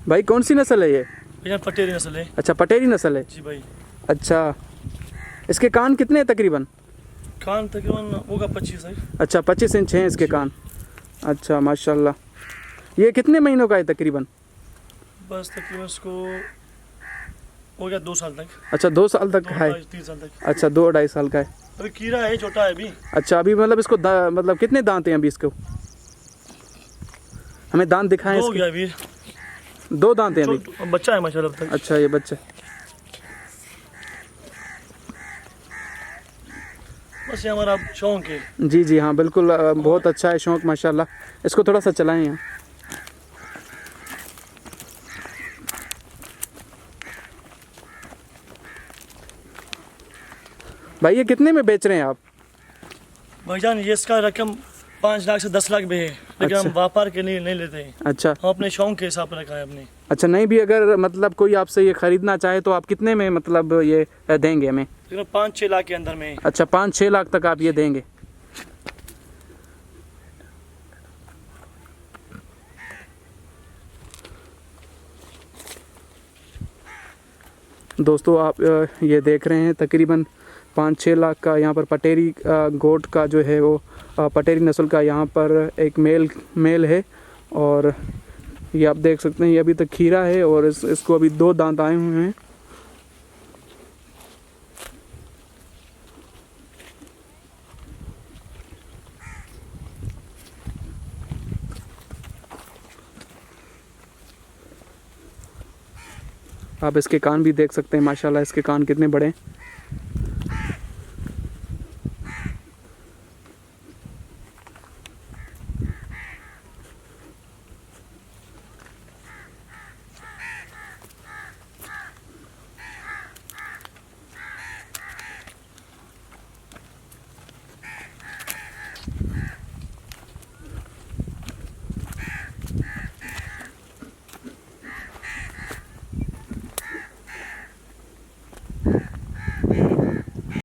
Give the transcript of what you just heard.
भाई कौन सी नस्ल है ये? भैया पटेरी नस्ल है। अच्छा पटेरी नस्ल है। जी भाई। अच्छा इसके कान कितने हैं तकरीबन? कान तकरीबन होगा 25 है। अच्छा 25 इंच हैं इसके कान। अच्छा माशाल्लाह। ये कितने महीनों का है तकरीबन? बस तकरीबन इसको हो गया 2 साल तक। अच्छा 2 साल तक है। 3 साल तक। अच्छा 2-2.5 साल का है। अभी कीड़ा है, छोटा है अभी। अच्छा अभी मतलब इसको मतलब कितने दांत हैं अभी इसको? हमें दांत दिखाएं हो इसके। गया अभी 2 दांत हैं अभी। बच्चा है माशाल्लाह अब तक। अच्छा ये बच्चा। बस ये हमारा शौक है। जी जी हाँ बिल्कुल बहुत अच्छा है शौक माशाल्लाह। इसको थोड़ा सा चलाएं यहाँ। भाई ये कितने में बेच रहे हैं आप? भाईजान ये इसका रकम 5 लाख से 10 लाख भी है, लेकिन अच्छा। हम व्यापार के लिए नहीं लेते हैं। अच्छा हम अपने शौक के हिसाब से रखा है अपने। अच्छा नहीं भी अगर मतलब कोई आपसे ये ख़रीदना चाहे तो आप कितने में मतलब ये देंगे हमें? लेकिन 5-6 लाख के अंदर में। अच्छा 5-6 लाख तक आप ये देंगे। दोस्तों आप ये देख रहे हैं तकरीबन 5-6 लाख का यहाँ पर पटेरी गोट का जो है वो पटेरी नस्ल का यहाँ पर एक मेल है। और ये आप देख सकते हैं ये अभी तक खीरा है और इसको अभी 2 दांत आए हुए हैं। आप इसके कान भी देख सकते हैं माशाल्लाह, इसके कान कितने बड़े हैं।